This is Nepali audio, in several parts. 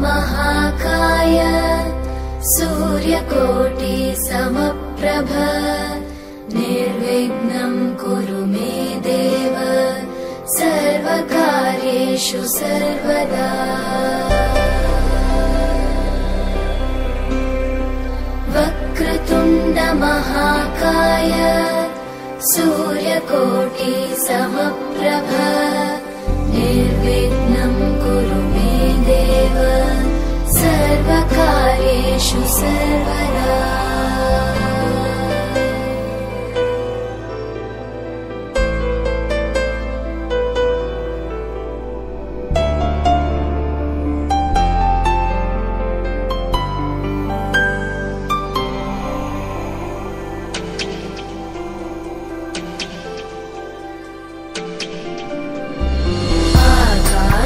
महाकाय सूर्यकोटि समप्रभ निर्विघ्नं कुरु मे देव सर्वकार्येषु सर्वदा। वक्रतुण्ड महाकाय सूर्यकोटि समप्रभ निर्विघ्नं कुरु मे देव सर्वकार्येषु सर्वदा।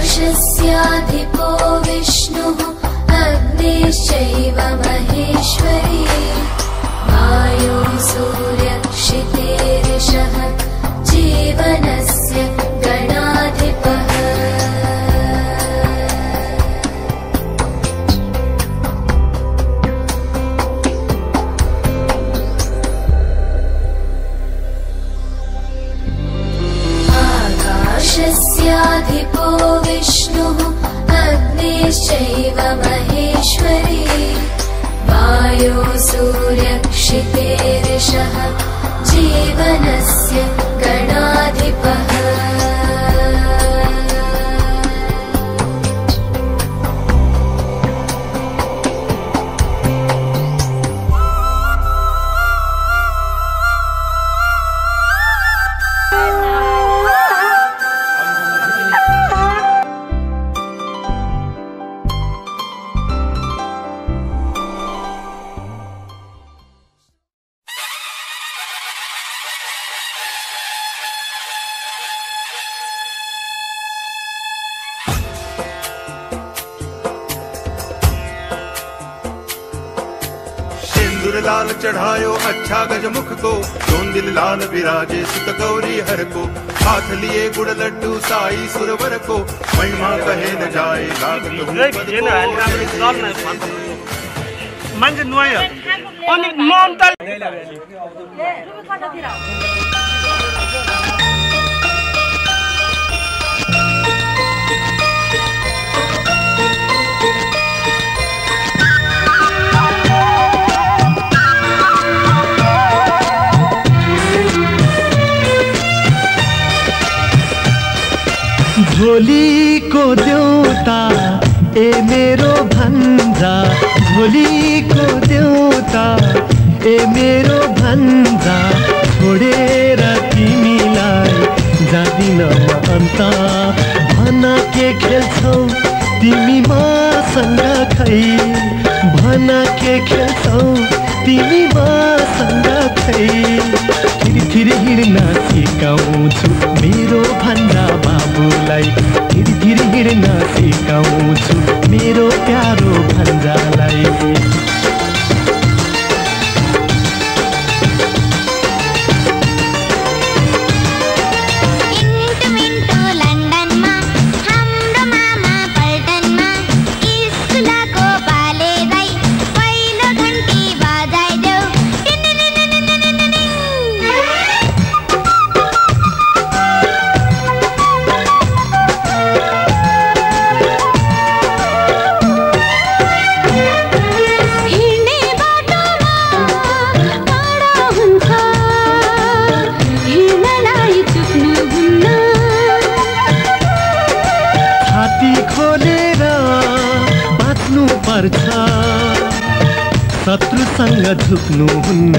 आकाशस्याधिपो विष्णुः अग्निश्चैव महेश्वरी वायु सूर्यक्षितेरिषः जीवनस्य गणाधिपः। आकाशस्याधिपो विष्णुः अग्निश्चैव महेश्वरी वायु सूर्यक्षितेरिषः जीवनस्य गणाधिपः। लाल चढ़ायो अच्छा गजमुख को दिल लाल विराजे सुत गौरी हर को हाथ लिए गुड़ लड्डू साई सुरवर को महिमा कहे न जाए झोली को देउता ए मेरो भन्जा, झोली को देउता ए मेरो भन्जा, छोडेर तिमीलाई जादिन अन्त। भन के खेल्छौ तिमी मसँग खै, भन के खेल्छौ तिमी मसँग खै। थिरी थिरी हिँड्न सिकाउँछु मेरो भन्जा बाबुलाई, थिरी थिरी हिँड्न सिकाउँछु पर्छ शत्रुसँग झुक्नुहुन्न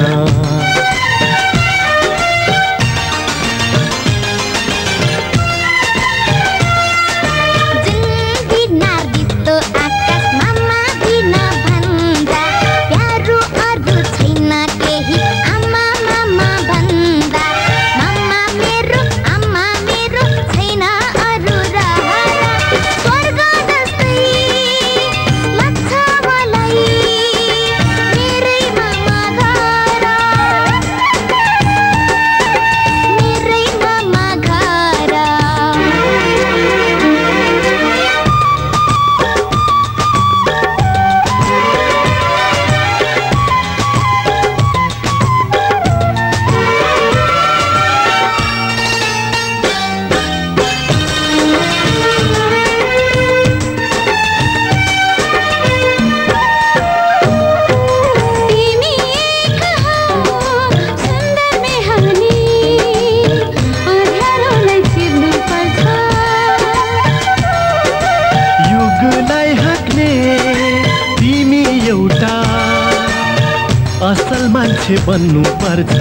असल मान्छे बन्नु पर्छ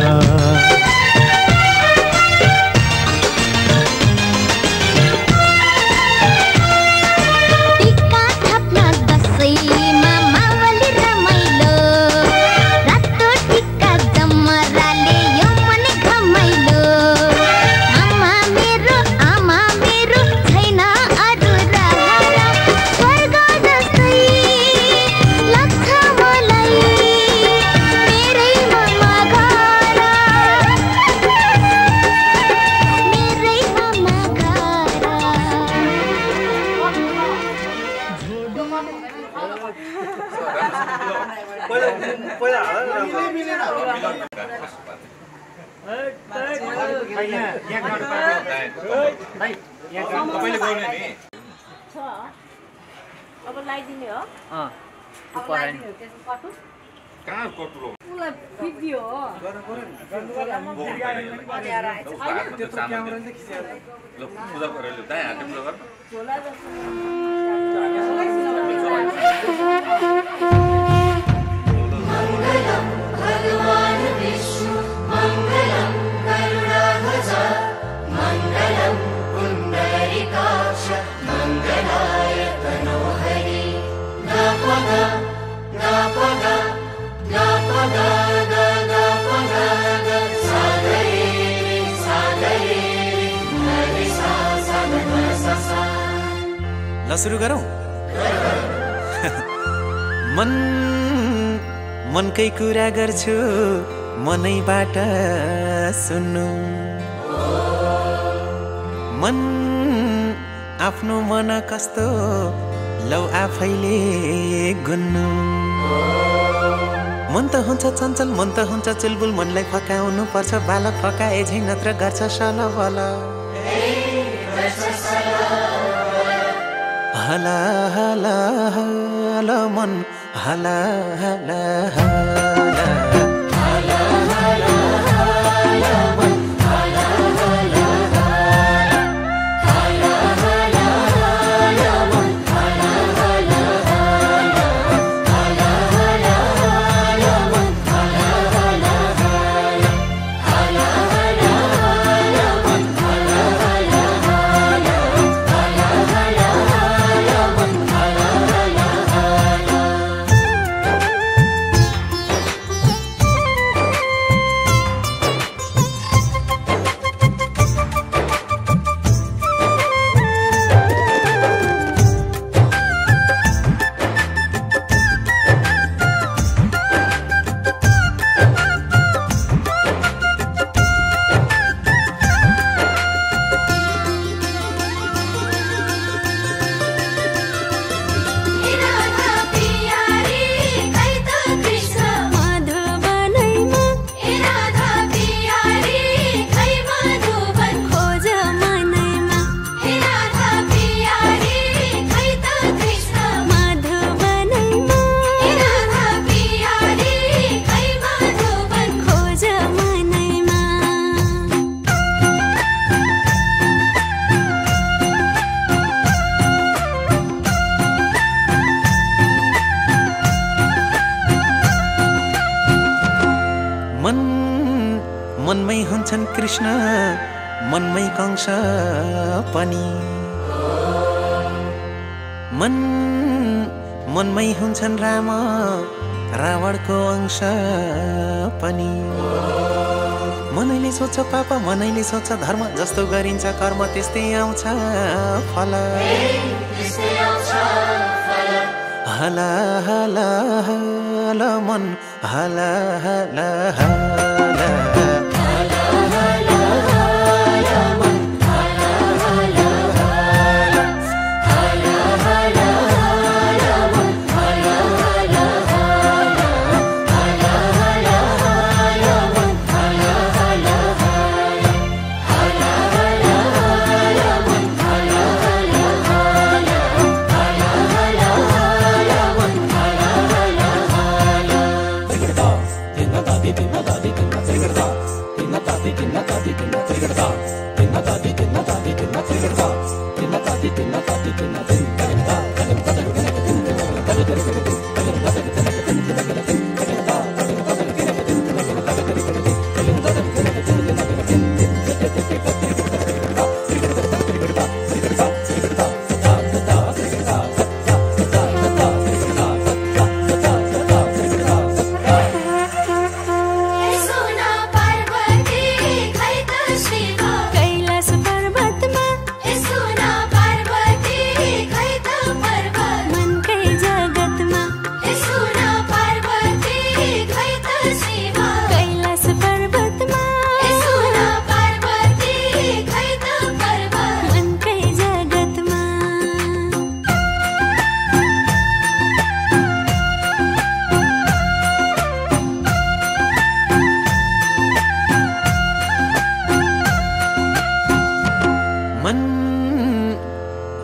अब लाइदिने हो अब लाइदिने हो त्यसको कटु कहाँ कटुलो उलाई फिक्दियो हो त्यत्रो क्यामेरा नि खिच्यो ल पूजा गरेर ल्याउ दाइ हातले पूजा गर झोला जस्तो मङ्गलं भगवान् विष्णु मङ्गलं गरुडध्वज मङ्गलं पुण्डरीकाक्ष मङ्गलाय तनोहरि गपग गपग गपग गपग सागरे सागरे हरि सा सा सा ल सुरु गरौँ मनकै कुरा गर्छु मनैबाट सुन्नु मन आफ्नो मन कस्तो लौ आफैले गुन्नु मन त हुन्छ चञ्चल मन त हुन्छ चुलबुल मनलाई फकाउनु पर्छ बालक फकाए झै नत्र गर्छ सलबल हला हला हला मन हला हला हला मनमै हुन्छन् कृष्ण मनमै कंस पनि मनमै हुन्छन् राम रावणको अंश पनि मनैले सोच पाप मनैले सोच धर्म जस्तो गरिन्छ कर्म त्यस्तै आउँछ फल हला हला हला मन हला हला हला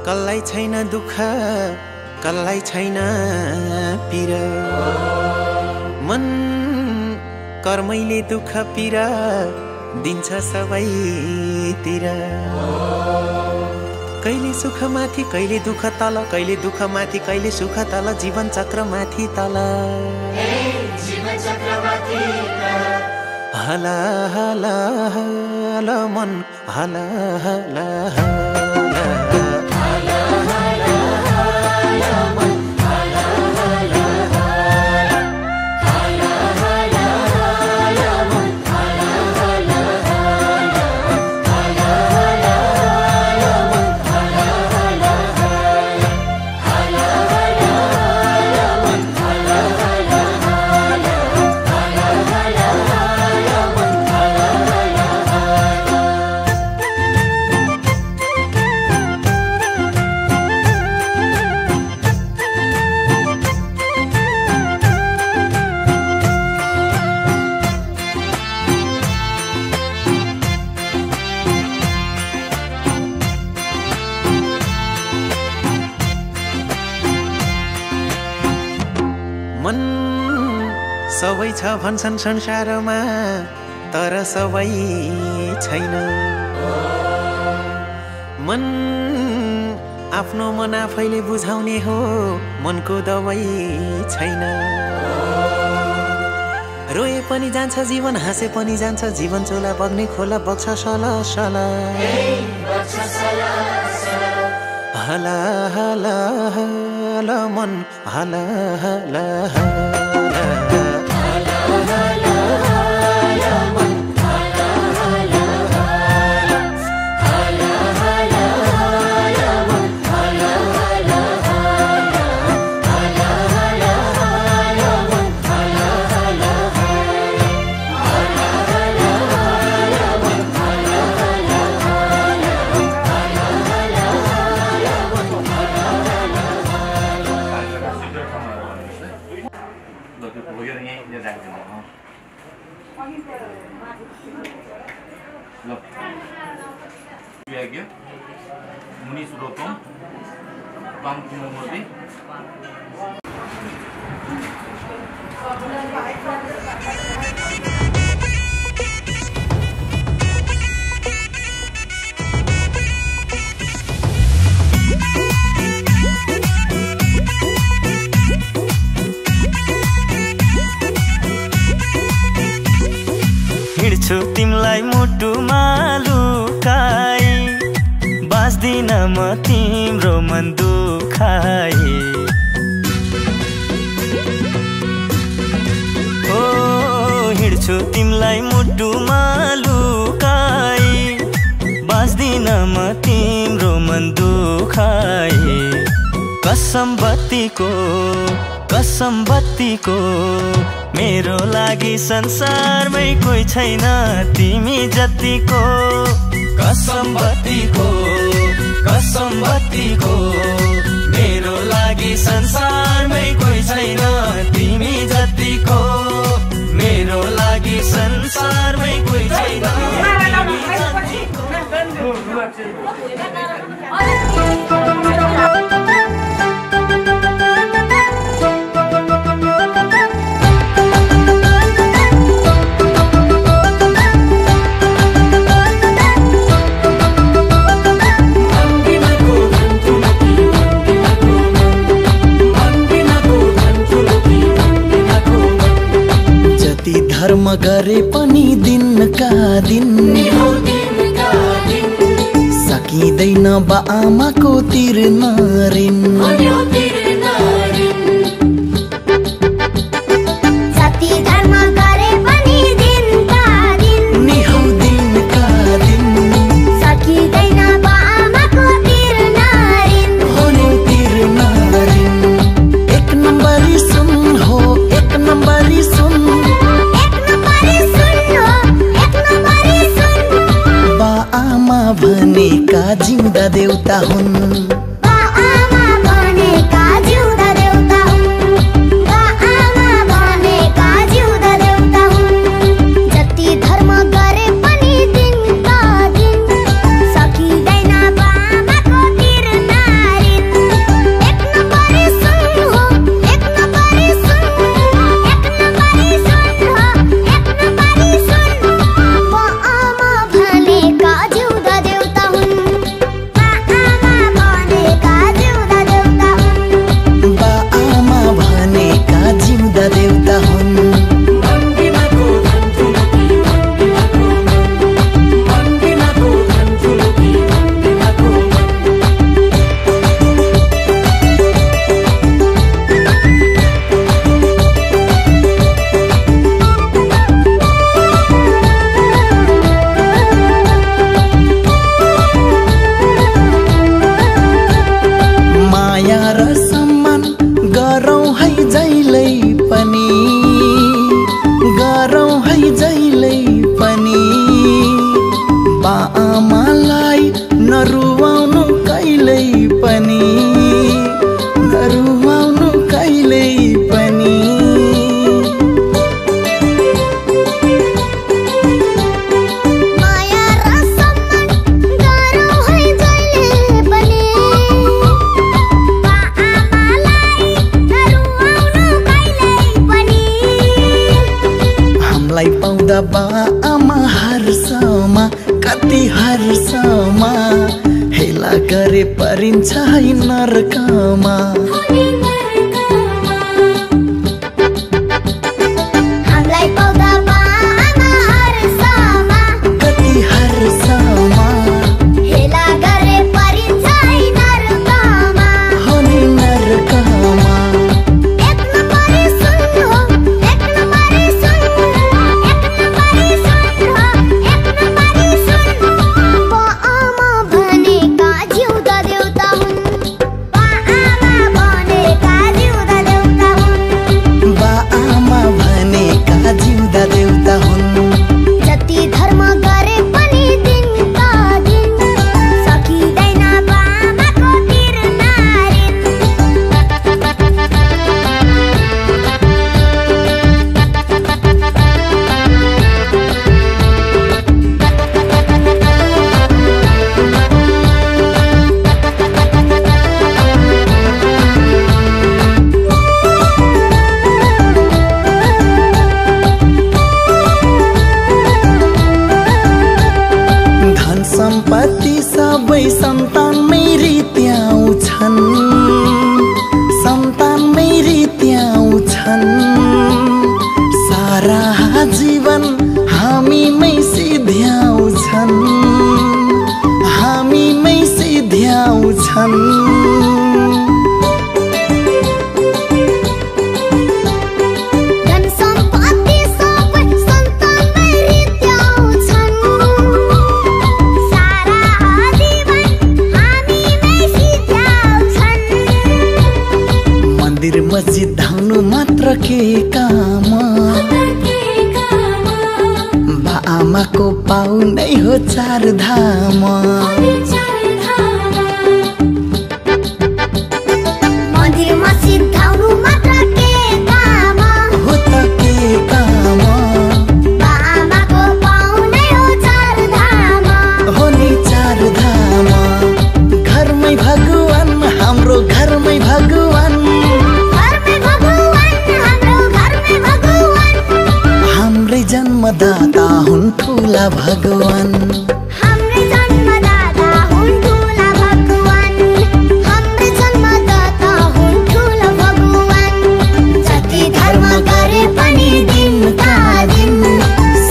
कल्लाई छैन दुःख कल्लाई छैन पीर मन कर्मैले दुःख पीर दिन्छ सबैतिर कहिले सुख माथि कहिले दुःख तल कहिले दुःख माथि कहिले सुख तल जीवन चक्र माथि तल हला हला हला मन हला हला हला मन सबै छ भन्छन् संसारमा तर सबै छैन मन आफ्नो मन आफैले बुझाउने हो मनको दवाई छैन रोए पनि जान्छ जीवन हाँसे पनि जान्छ जीवन चोला बग्ने खोला बग्छ सला सला हला हला हला मन हला हला हला मुनि सुरोतम काम कुमूर्ति हिँड्छु तिमलाई मुटुमा लुकाई बाँच्दिन म तिम्रो मन दुखाई ओ हिँड्छु तिमलाई मुटुमा लुकाई बाँच्दिन म तिम्रो मन दुखाई कसम बत्तीको मेरो लागि संसारमै कोही छैन तिमी जतिको कसम बत्तीको मेरो लागि संसारमै कोही छैन तिमी जतिको मेरो लागि संसारमै कोही छैन तिमी धर्म गरे पनि दिनका दिन सकिँदैन बा आमाको तिर्न ऋण जति धर्म गरे पनि दिनका दिन निहौ दिनका दिन सकिँदैन बा आमाको तिर्न ऋण एक नम्बरी सुन हो एक नम्बरी सुन आमा भनेका जिउँदा देउता हुन् आमा भनेका जिउँदा देउता हुन् आमा भनेका जिउँदा देउता हुन् जति धर्म गरे पनि दिनका दिन सकिँदैन आमाको तिर्न ऋण एक नम्बरी सुन हो एक नम्बरी सुन एक नम्बरी सुन हो एक नम्बरी सुन आमा भनेका जिउँदा देउता हुन् आमा भनेका जिउँदा देउता हुन् आमा भनेका जिउँदा देउता हुन् माया र सम्मान गरौँ है जहिल्यै पनि गरौँ है जहिल्यै पनि बा आमालाई नरुवाउनु कहिल्यै पनि नरुवाउनु कहिल्यै पनि माया र सम्मान गरौँ है जहिले पनि बा आमालाई नरुवाउनु कहिल्यै पनि हामीलाई पाउँदा बा आमा हर्षमा कति हर्षमा हेला गरे परिन्छ है नरकमा हामीलाई पाउँदा बा आमा हर्षमा कति हर्षमा हेला गरे परिन्छ है नरकमा होनी नरकमा एक नम्बरी सुन हो एक नम्बरी सुन एक नम्बरी सुन हो एक नम्बरी सुन बा आमा भनेका जिउँदा देउता हुन् बा आमा मन्दिर मस्जिद धाउनु मात्र के काम बा आमाको पाउ नै हो चार धाम मन्दिर मस्जिद धाउनु मात्र के काम हो त के काम बा आमाको पाउ नै हो चार धाम हो नि चार धाम घरमै भगवान हाम्रो घरमै भगवान हाम्रै जन्मदाता हुन् ठुला भगवान हाम्रै जन्मदाता हुन् ठुला भगवान हाम्रै जन्मदाता हुन् ठुला भगवान जति धर्म गरे पनि दिनका दिन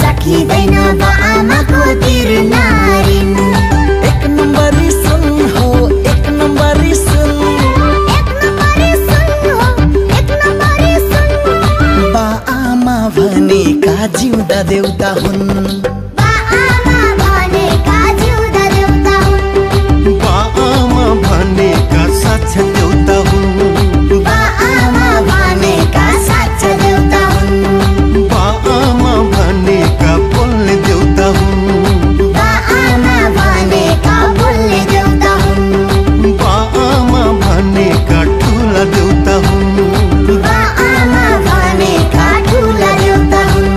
सकिँदैन बा आमाको तिरनारिन एक नम्बरी सुन हो एक नम्बरी सुन एक नम्बरी सुन हो एक नम्बरी सुन बा आमा भनेका जिउँदा देउता हुन् बा आमा भनेका जिउँदा देउता हुन् बा आमा भनेका साक्षात देउता हुन् बा आमा भनेका साक्षात देउता हुन् बा आमा भनेका बोल्ने देउता हुन् बा आमा भनेका बोल्ने देउता हुन् बा आमा भनेका ठुला देउता हुन् बा आमा भनेका ठुला देउता हुन्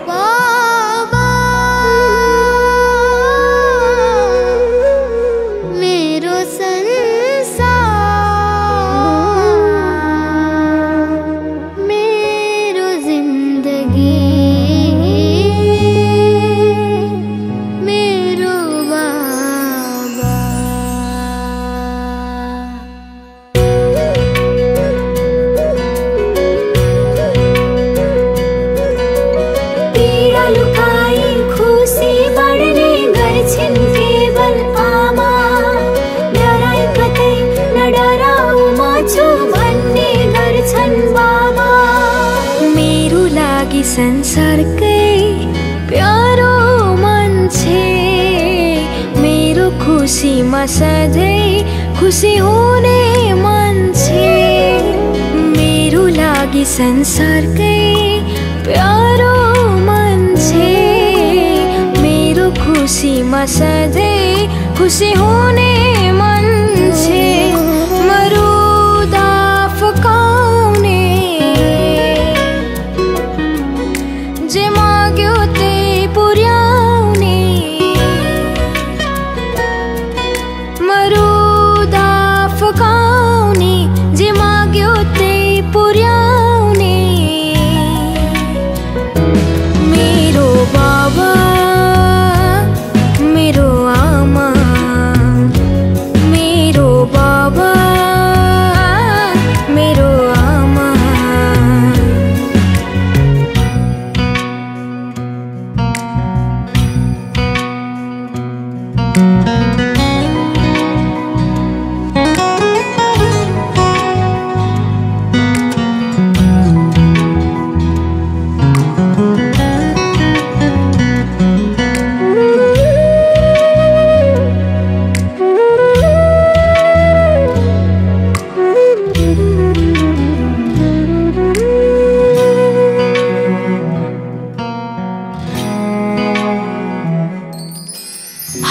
बाबा मेरो संसार मेरो जिन्दगी मेरो बाबा पीडा लुकाई खुसी बढ्ने गर्छिन् केवल आमा डराई कतै नडराउ म छु भन्ने गर्छन् बाबा मेरो लागि संसारकै प्यारो मान्छे मेरो खुसीमा सधैँ खुसी हुने मान्छे मेरो लागि संसारकै प्यारो मान्छे मेरो खुसीमा सधैँ खुसी हुने मान्छे मरुदा फकाउने जे माग्यो त्यही पुर्याउने मरुदा फकाउने जे माग्यो त्यही पुर्याउने मेरो बाबा मेरो आमा मेरो बाबा मेरो आमा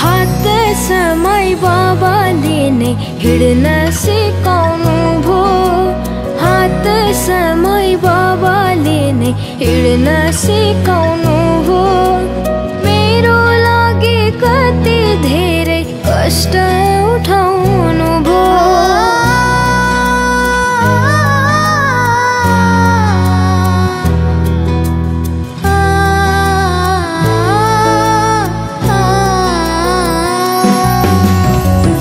हात समय बाबाले नै हिँड्न सिकाउनु भो हात समय बाबाले नै हिँड्न सिकाउनु भो मेरो लागि कति धेरै कष्ट उठाउनु भो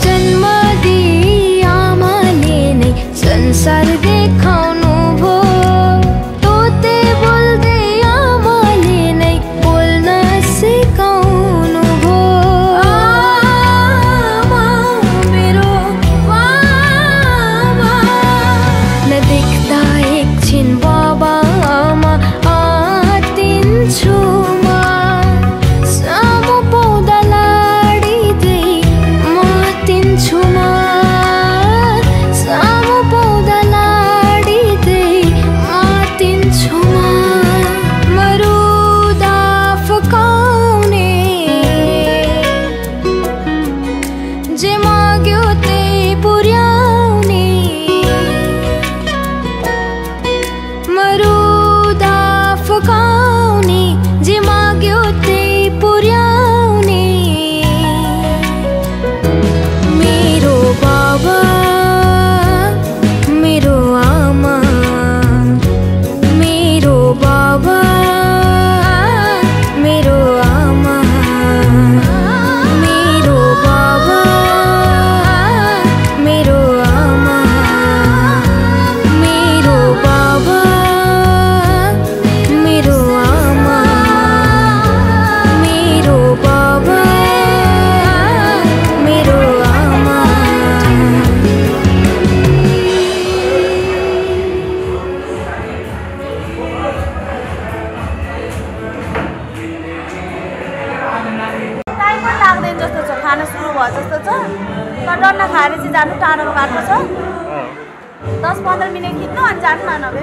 जन्म दिई आमाले नै संसार देखाउनु भो तोते बोल्दै आमाले नै भयो जस्तो छ तर डन्ना खाएर चाहिँ जानु टाढोको बाटो छ 10-15 मिनट खिच्नु अनि जानु न नभए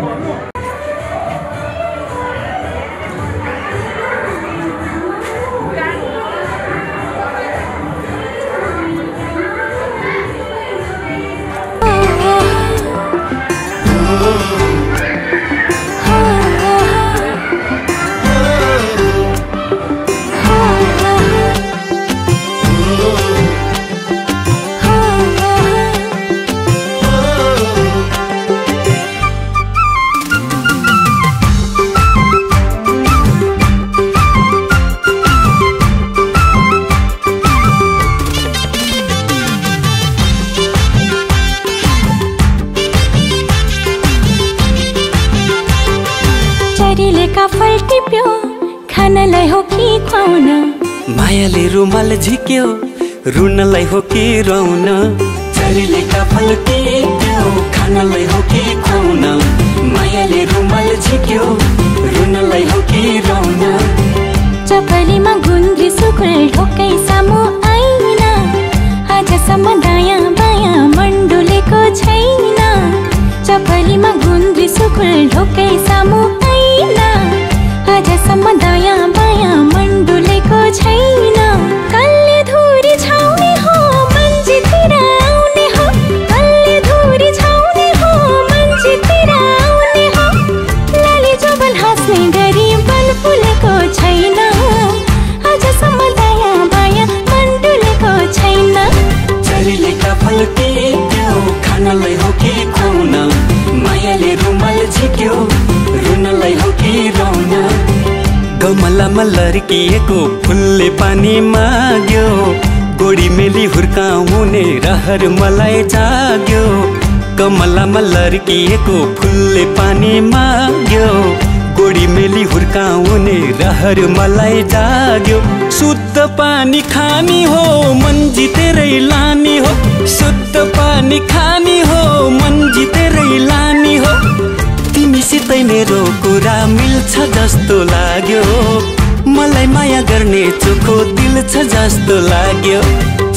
काफल टिप्यो खानलाई हो कि खुवाउन मायाले रुमाल झिक्यो रुनलाई हो कि रुन चरीले काफल टिप्यो खानलाई हो कि खुवाउन मायाले रुमाल झिक्यो रुनलाई हो कि रुन चपलीमा गुन्द्री सुकुल ढोकै सामु आइन आजसम्म दायाँ बायाँ मण्डुलेको छैन चपलीमा गुन्द्री सुकुल ढोकै सामु आजसम्म दायाँ बायाँ मण्डुलेको छैन कल्ले धुरी छाउने हो मन्जितिर आउने हो कल्ले धुरी छाउने हो मन्जितिर आउने हो लाली जोबन हाँस्ने गरी बन फुलेको छैन आजसम्म दायाँ बायाँ मण्डुलेको छैन चरीले काफल टिप्यो खानलाई हो कि खुवाउन मायाले रुमाल झिक्यो रुनलाई हो कि रुन गमलामा लर्किएको फुलले पानी माग्यो गोडी मेली हुर्काउने रहर मलाई जाग्यो गमलामा लर्किएको फुलले पानी माग्यो गोडी मेली हुर्काउने रहर मलाई जाग्यो शुद्ध पानी खानी हो मन जितेरै लानी हो शुद्ध पानी खानी हो मन जितेरै लानी हो तिमीसितै मेरो कुरा मिल्छ जस्तो लाग्यो मलाई माया गर्ने चोखो दिल छ जस्तो लाग्यो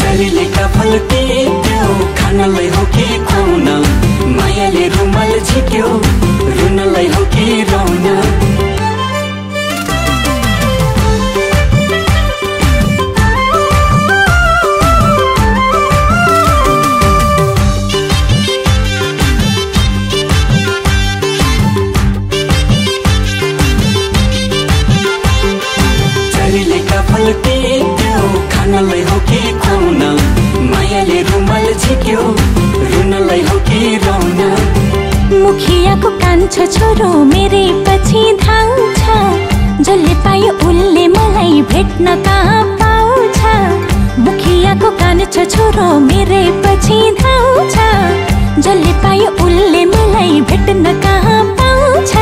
चरीले काफल टिप्यो खानलाई हो कि खुवाउन मायाले रुमाल झिक्यो रुनलाई हो कि रुन खानलाई हो कि खुवाउन मायाले रुमाल झिक्यो रुनलाई हो कि रुन मुखियाको कान्छो छोरो मेरै पछि धाउँछ जसले पायो उनले मलाई भेट्न कहाँ पाउँछ मुखियाको कान्छो छोरो मेरै पछि धाउँछ जसले पायो उनले मलाई भेट्न कहाँ पाउँछ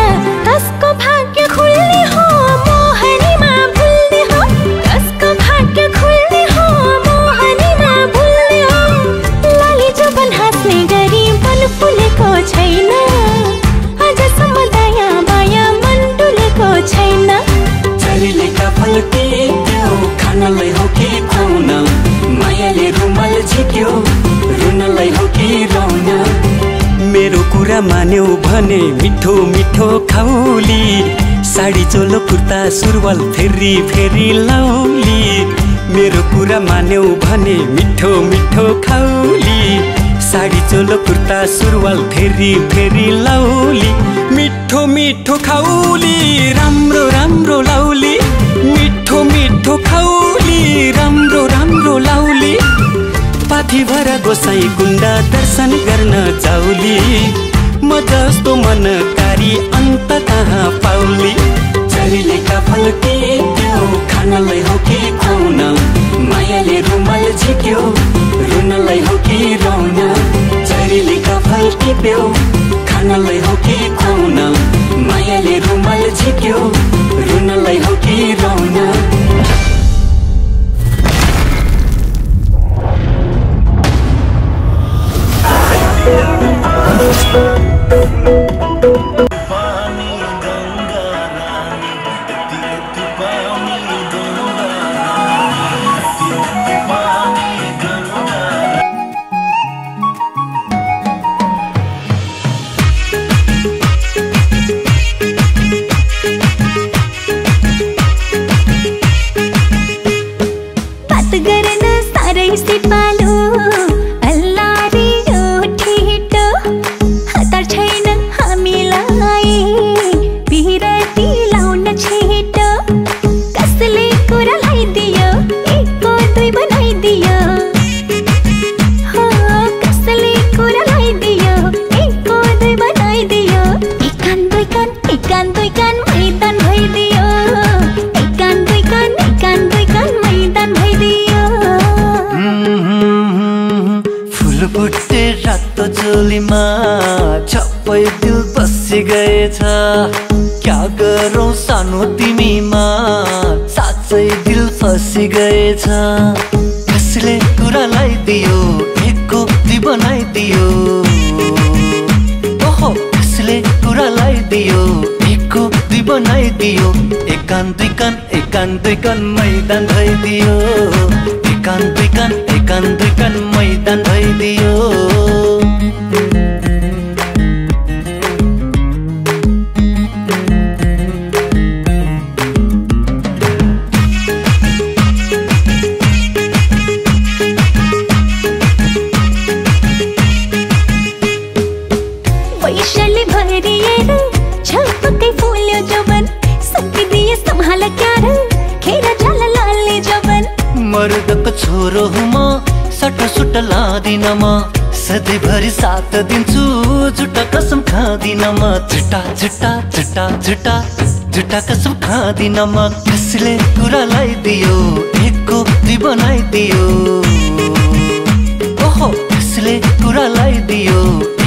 कसको भाग्य खुल्ने हो मोहनीमा भुल्ने हो कसको भाग्य खुल्ने हो मोहनीमा भुल्ने हो लाली जोबन हाँस्ने गरी बन फुलेको छैन आजसम्म दायाँ बायाँ मन डुलेको छैन चरीले काफल टिप्यो खानलाई हो कि खुवाउन मायाले रुमाल झिक्यो रुनलाई हो कि रुन मेरो कुरा मान्यौ भने मिठो मिठो खाउली साडी चोलो कुर्ता सुरुवाल फेरि फेरि लाउली मेरो कुरा मान्यौ भने मिठो मिठो खाउली साडी चोलो कुर्ता सुरुवाल फेरि फेरि लाउली मिठो मिठो खाउली राम्रो राम्रो लाउली मिठो मिठो खाउली राम्रो राम्रो लाउली पाथी भएर गोसाई कुण्ड दर्शन गर्न जाउली म जस्तो मनकारी अन्त कहाँ पाउली चरीले काफल टिप्यो खानलाई हो कि खुवाउन मायाले रुमाल झिक्यो रुनलाई हो कि रुन चरीले काफल टिप्यो खानलाई हो कि खुवाउन मायाले रुमाल झिक्यो रुनलाई हो कि रुन पानी गंगा गएछ क्या गरौँ सानो तिमीमा साँच्चै दिल फसी गएछ कसले कुरालाई दियो एकको ती बनाइदियो ओहो कसले कुरालाई दियो एकको ती बनाइदियो एकान दुई कान मैदान भइदियो एकान दुई कान मैदान भइदियो वैशाली भरिएर छपक्कै फुल्यो जवन सकिदिए सम्हाल क्यार खेर जाला लाले जवन मर्दको छोरो हुँ म सटसुट लादिन म सधैँभरि साथ दिन्छु झुटा कसम खादिन म झुटा कसम खादिन म कसले कुरालाई दियो एकको ती बनाइदियो ओहो कसले कुरालाई दियो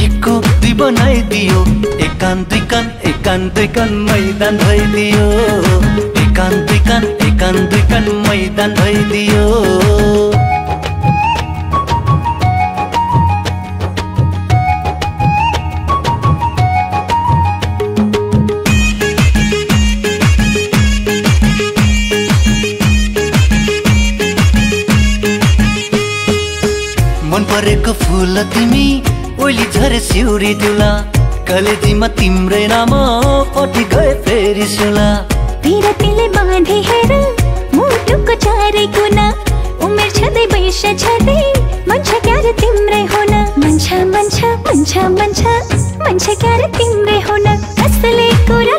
एकको ती बनाइदियो एकान दुई कान मैदान भइदियो एकान दुई कान मैदान भइदियो मन परेको फुल तिमी ओली झरे सिउरी दिउला कलेजीमा तिम्रै नाम पटी गए फेरि सुला पिरतीले बाँधे हेर मुटुको चारै कुना उमेर छँदै वैश छँदै मन्छ क्यारे तिम्रै हुन मन्छ क्यारे तिम्रै हुन कसले कुरा